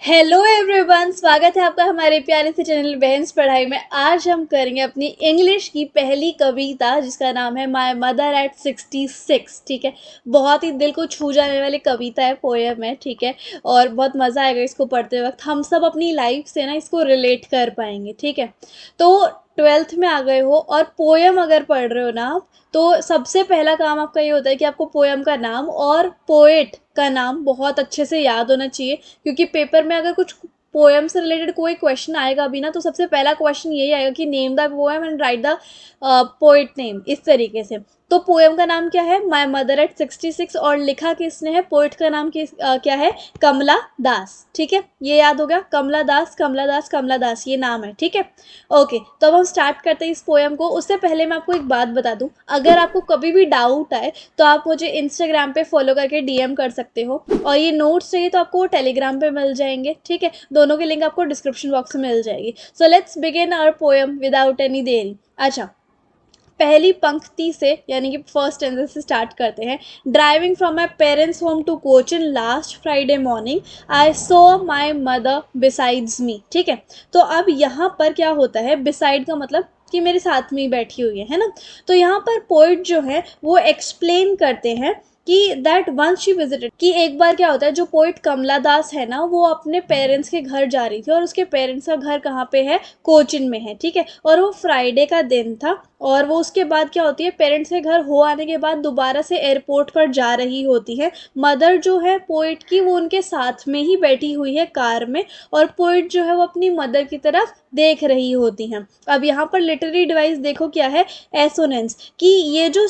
Hello everyone, स्वागत है आपका हमारे प्यारे से चैनल बहन्स पढ़ाई में। आज हम करेंगे अपनी इंग्लिश की पहली कविता जिसका नाम है माय मदर एट 66। ठीक है, बहुत ही दिल को छू जाने वाली कविता है, पोएम है। ठीक है, और बहुत मज़ा आएगा इसको पढ़ते वक्त। हम सब अपनी लाइफ से ना इसको रिलेट कर पाएंगे। ठीक है, तो ट्वेल्थ में आ गए हो और पोएम अगर पढ़ रहे हो ना आप, तो सबसे पहला काम आपका ये होता है कि आपको पोएम का नाम और पोएट का नाम बहुत अच्छे से याद होना चाहिए। क्योंकि पेपर में अगर कुछ पोएम से रिलेटेड कोई क्वेश्चन आएगा भी ना, तो सबसे पहला क्वेश्चन यही आएगा कि name the poem and right the poet name, इस तरीके से। तो पोएम का नाम क्या है? My mother eight 66। और लिखा किसने है? पोएट का नाम क्या है? कमला दास। ठीक है, ये याद हो गया, कमला दास कमला दास कमला दास, ये नाम है। ठीक है, ओके। तो अब हम स्टार्ट करते हैं इस पोएम को। उससे पहले मैं आपको एक बात बता दूं, अगर आपको कभी भी डाउट आए तो आप मुझे इंस्टाग्राम पे फॉलो करके डीएम कर सकते हो। और ये नोट्स चाहिए तो आपको टेलीग्राम पे मिल जाएंगे। ठीक है, दोनों की लिंक आपको डिस्क्रिप्शन बॉक्स में मिल जाएगी। So let's begin our poem without any देरी। अच्छा, पहली पंक्ति से यानी कि फर्स्ट स्टैंजा से स्टार्ट करते हैं। Driving from my parents home to Cochin last Friday morning I saw my mother besides me. ठीक है, तो अब यहाँ पर क्या होता है? बिसाइड का मतलब कि मेरे साथ में ही बैठी हुई है ना। तो यहाँ पर पोइट जो है वो एक्सप्लेन करते हैं कि दैट वंस शी विजिटेड, कि एक बार क्या होता है, जो पोइट कमला दास है ना, वो अपने पेरेंट्स के घर जा रही थी। और उसके पेरेंट्स का घर कहाँ पे है? कोचिन में है। ठीक है, और वो फ्राइडे का दिन था। और वो उसके बाद क्या होती है, पेरेंट्स के घर हो आने के बाद दोबारा से एयरपोर्ट पर जा रही होती है। मदर जो है पोइट की, वो उनके साथ में ही बैठी हुई है कार में। और पोइट जो है वो अपनी मदर की तरफ देख रही होती हैं। अब यहाँ पर लिटरेरी डिवाइस देखो क्या है? एसोनेंस। कि ये जो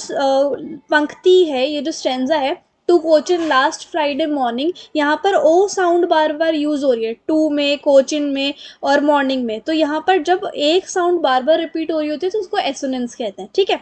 पंक्ति है, ये जो स्टेंजा है, to Cochin last Friday morning, यहाँ पर ओ साउंड बार बार यूज हो रही है, टू में, कोचिन में और मॉर्निंग में। तो यहाँ पर जब एक साउंड बार बार रिपीट हो रही होती है तो उसको एसोनेंस कहते हैं। ठीक है,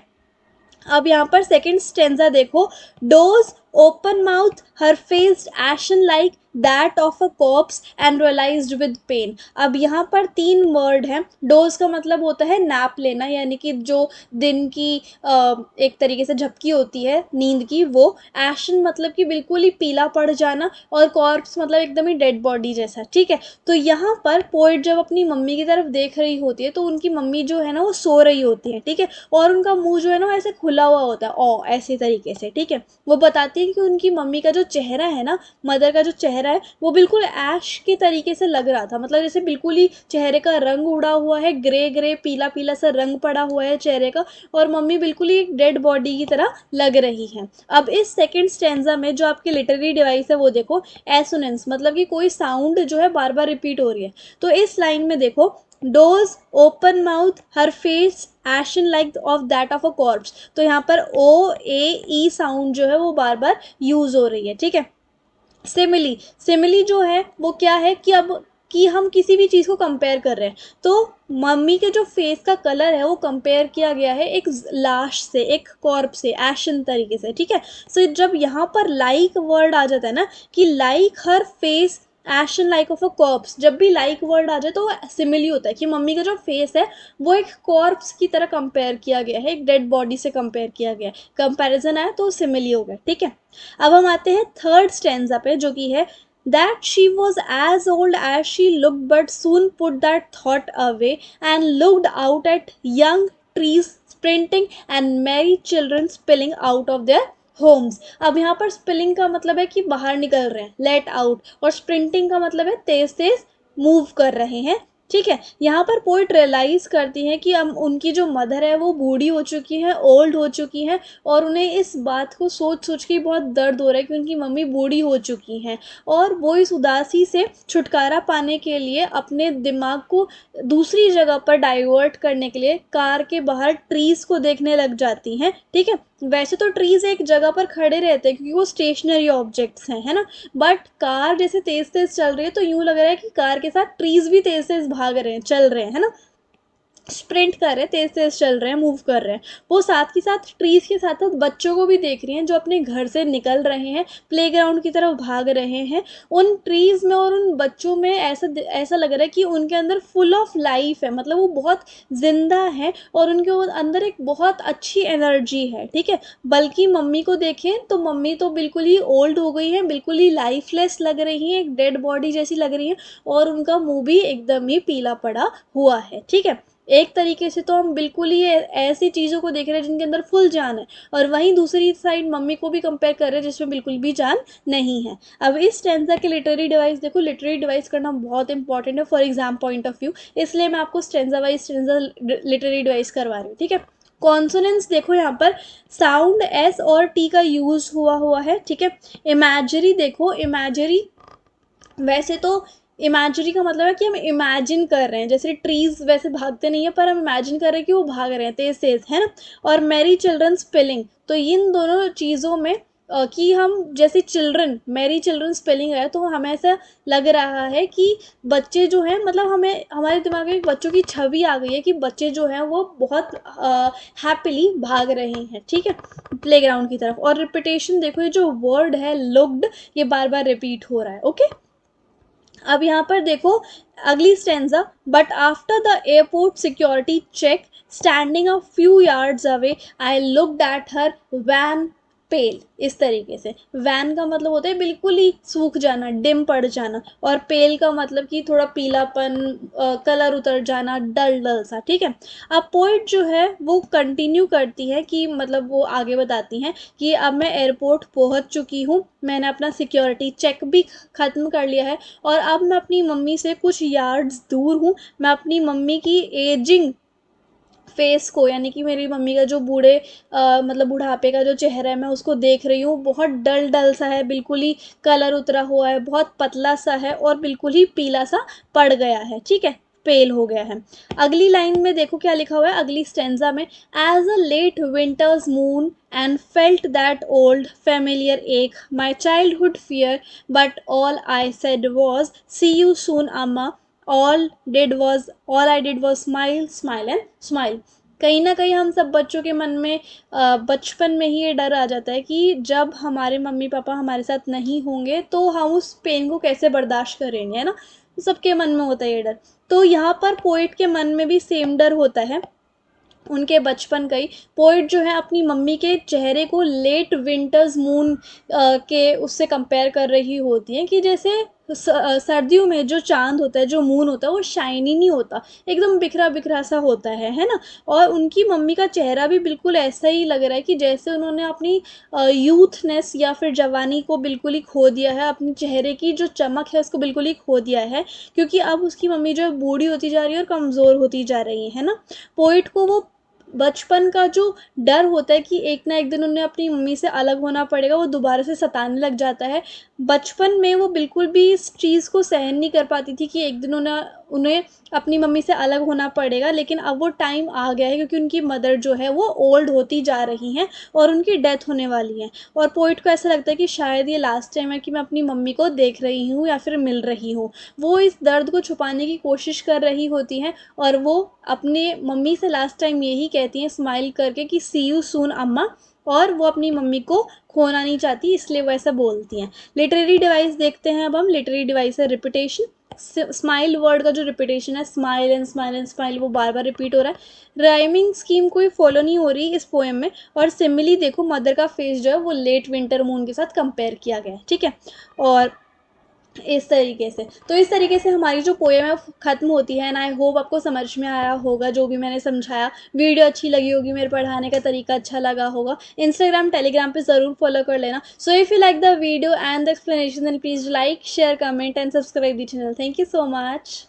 अब यहाँ पर सेकेंड स्टेंजा देखो। Those open mouth her face ashen like that of a corpse and realised with pain. अब यहाँ पर तीन वर्ड हैं। डोज का मतलब होता है नैप लेना, यानी कि जो दिन की एक तरीके से झपकी होती है नींद की, वो। एशन मतलब कि बिल्कुल ही पीला पड़ जाना। और कॉर्प्स मतलब एकदम ही डेड बॉडी जैसा। ठीक है, तो यहाँ पर पोइट जब अपनी मम्मी की तरफ देख रही होती है तो उनकी मम्मी जो है ना वो सो रही होती है। ठीक है, और उनका मुंह जो है ना ऐसे खुला हुआ होता है, ओ ऐसे तरीके से। ठीक है, वो बताती है कि उनकी मम्मी का जो चेहरा है ना, मदर का जो चेहरा है, वो बिल्कुल ऐश के तरीके से लग रहा था। मतलब जैसे बिल्कुल ही चेहरे का रंग उड़ा हुआ है, ग्रे ग्रे पीला पीला सा रंग पड़ा हुआ है चेहरे का। और मम्मी बिल्कुल ही एक डेड बॉडी की तरह लग रही है। अब इस सेकेंड स्टेंजा में जो आपकी लिटरेरी डिवाइस है वो देखो, एसोनेंस, मतलब कि कोई साउंड जो है बार बार रिपीट हो रही है। तो इस लाइन में देखो, those open mouth her face ashen like of that of a corps. तो यहाँ पर ओ ए ई साउंड जो है वो बार बार यूज हो रही है। ठीक है, सिमिली, सिमिली जो है वो क्या है कि अब कि हम किसी भी चीज़ को कंपेयर कर रहे हैं, तो मम्मी के जो फेस का कलर है वो कंपेयर किया गया है एक लाश से, एक कॉर्प से, एशन तरीके से। ठीक है, सो जब यहाँ पर लाइक वर्ड आ जाता है ना, कि like her face ashen like of a corps, जब भी लाइक वर्ड आ जाए तो वो सिमिली होता है कि मम्मी का जो फेस है वो एक कॉर्प्स की तरह कंपेयर किया गया है, एक डेड बॉडी से कंपेयर किया गया है। कंपैरिजन आया तो सिमिली हो गया। ठीक है, अब हम आते हैं थर्ड स्टेंजा पे, जो कि है that she was as old as she looked but soon put that thought away and looked out at young trees sprinting and merry children spilling out of their homes. अब यहाँ पर spilling का मतलब है कि बाहर निकल रहे हैं, लेट आउट। और स्प्रिंटिंग का मतलब है तेज तेज मूव कर रहे हैं। ठीक है, यहाँ पर पोइट रियलाइज करती है कि अब उनकी जो मदर है वो बूढ़ी हो चुकी है, ओल्ड हो चुकी है। और उन्हें इस बात को सोच सोच के बहुत दर्द हो रहा है कि उनकी मम्मी बूढ़ी हो चुकी हैं। और वो इस उदासी से छुटकारा पाने के लिए अपने दिमाग को दूसरी जगह पर डाइवर्ट करने के लिए कार के बाहर ट्रीज को देखने लग जाती हैं। ठीक है, वैसे तो ट्रीज एक जगह पर खड़े रहते हैं क्योंकि वो स्टेशनरी ऑब्जेक्ट्स हैं, है ना। बट कार जैसे तेज तेज चल रही है तो यूं लग रहा है कि कार के साथ ट्रीज भी तेज तेज भाग रहे हैं, चल रहे हैं, है ना। स्प्रिंट कर रहे हैं, तेज तेज चल रहे हैं, मूव कर रहे हैं। वो साथ के साथ ट्रीज के साथ साथ बच्चों को भी देख रही हैं जो अपने घर से निकल रहे हैं, प्लेग्राउंड की तरफ भाग रहे हैं। उन ट्रीज में और उन बच्चों में ऐसा लग रहा है कि उनके अंदर फुल ऑफ लाइफ है, मतलब वो बहुत जिंदा है और उनके अंदर एक बहुत अच्छी एनर्जी है, ठीक है। बल्कि मम्मी को देखें तो मम्मी तो बिल्कुल ही ओल्ड हो गई हैं, बिल्कुल ही लाइफलेस लग रही हैं, एक डेड बॉडी जैसी लग रही हैं, और उनका मुंह भी एकदम ही पीला पड़ा हुआ है, ठीक है। एक तरीके से तो हम बिल्कुल ही ऐसी चीज़ों को देख रहे हैं जिनके अंदर फुल जान है, और वहीं दूसरी साइड मम्मी को भी कंपेयर कर रहे हैं जिसमें बिल्कुल भी जान नहीं है। अब इस स्टैंजा के लिटरेरी डिवाइस देखो, लिटरेरी डिवाइस करना बहुत इंपॉर्टेंट है for exam point of view, इसलिए मैं आपको stanza wise stanza literary device करवा रही हूँ, ठीक है। कॉन्सोनेंट्स देखो, यहाँ पर साउंड एस और टी का यूज हुआ है, ठीक है। इमेजरी देखो, इमेजरी वैसे तो इमेजिनरी का मतलब है कि हम इमेजिन कर रहे हैं, जैसे ट्रीज वैसे भागते नहीं है पर हम इमेजिन कर रहे हैं कि वो भाग रहे हैं तेज तेज, है ना। और मैरी चिल्ड्रन स्पेलिंग, तो इन दोनों चीज़ों में कि हम जैसे चिल्ड्रन, मैरी चिल्ड्रन स्पेलिंग है तो हमें ऐसा लग रहा है कि बच्चे जो हैं, मतलब हमें हमारे दिमाग में बच्चों की छवि आ गई है कि बच्चे जो हैं वो बहुत हैप्पीली भाग रहे हैं, ठीक है, प्लेग्राउंड की तरफ। और रिपीटेशन देखो, ये जो वर्ड है लुक्ड, ये बार बार रिपीट हो रहा है, ओके। अब यहाँ पर देखो अगली stanza, but after the airport security check standing a few yards away I looked at her wan pale. इस तरीके से वैन का मतलब होता है बिल्कुल ही सूख जाना, डिम पड़ जाना, और पेल का मतलब कि थोड़ा पीलापन, कलर उतर जाना, डल डल सा, ठीक है। अब पोइट जो है वो कंटिन्यू करती है कि मतलब वो आगे बताती हैं कि अब मैं एयरपोर्ट पहुंच चुकी हूँ, मैंने अपना सिक्योरिटी चेक भी ख़त्म कर लिया है, और अब मैं अपनी मम्मी से कुछ यार्ड्स दूर हूँ। मैं अपनी मम्मी की एजिंग फेस को, यानी कि मेरी मम्मी का जो मतलब बुढ़ापे का जो चेहरा है, मैं उसको देख रही हूँ, बहुत डल डल सा है, बिल्कुल ही कलर उतरा हुआ है, बहुत पतला सा है और बिल्कुल ही पीला सा पड़ गया है, ठीक है, पेल हो गया है। अगली लाइन में देखो क्या लिखा हुआ है, अगली स्टेंजा में, as a late winter's moon and felt that old familiar ache, my childhood fear, but all I said was, see you soon, Amma. All I did was smile, smile and smile. कहीं ना कहीं हम सब बच्चों के मन में बचपन में ही ये डर आ जाता है कि जब हमारे मम्मी पापा हमारे साथ नहीं होंगे तो हम उस पेन को कैसे बर्दाश्त करेंगे, है ना। सबके मन में होता है ये डर। तो यहाँ पर पोइट के मन में भी सेम डर होता है, उनके बचपन का ही। पोइट जो है अपनी मम्मी के चेहरे को लेट विंटर्स मून के उससे कंपेयर कर रही होती हैं कि जैसे सर्दियों में जो चांद होता है, जो मून होता है, वो शाइनी नहीं होता, एकदम बिखरा बिखरा सा होता है ना। और उनकी मम्मी का चेहरा भी बिल्कुल ऐसा ही लग रहा है कि जैसे उन्होंने अपनी यूथनेस या फिर जवानी को बिल्कुल ही खो दिया है, अपने चेहरे की जो चमक है उसको बिल्कुल ही खो दिया है, क्योंकि अब उसकी मम्मी जो है बूढ़ी होती जा रही है और कमज़ोर होती जा रही है ना। पोइट को वो बचपन का जो डर होता है कि एक ना एक दिन उन्हें अपनी मम्मी से अलग होना पड़ेगा, वो दोबारा से सताने लग जाता है। बचपन में वो बिल्कुल भी इस चीज़ को सहन नहीं कर पाती थी कि एक दिन उन्हें उन्हें अपनी मम्मी से अलग होना पड़ेगा, लेकिन अब वो टाइम आ गया है क्योंकि उनकी मदर जो है वो ओल्ड होती जा रही हैं और उनकी डेथ होने वाली है। और पोइट को ऐसा लगता है कि शायद ये लास्ट टाइम है कि मैं अपनी मम्मी को देख रही हूँ या फिर मिल रही हूँ। वो इस दर्द को छुपाने की कोशिश कर रही होती हैं और वो अपने मम्मी से लास्ट टाइम यही कहती हैं स्माइल करके कि सी यू सून अम्मा, और वो अपनी मम्मी को खोना नहीं चाहती इसलिए वो ऐसा बोलती हैं। लिटरेरी डिवाइस देखते हैं अब हम। लिटरेरी डिवाइस है रिपीटेशन। स्माइल वर्ड का जो रिपीटेशन है, smile and smile and smile, वो बार बार रिपीट हो रहा है। राइमिंग स्कीम कोई फॉलो नहीं हो रही इस पोएम में। और सिमिली देखो, मदर का फेस जो है वो लेट विंटर मून के साथ कंपेयर किया गया है, ठीक है। और इस तरीके से, तो इस तरीके से हमारी जो पोएम है ख़त्म होती है। एंड आई होप आपको समझ में आया होगा जो भी मैंने समझाया। वीडियो अच्छी लगी होगी, मेरे पढ़ाने का तरीका अच्छा लगा होगा। इंस्टाग्राम टेलीग्राम पे ज़रूर फॉलो कर लेना। So if you like the video and the explanation then please like share comment and subscribe the channel. Thank you so much.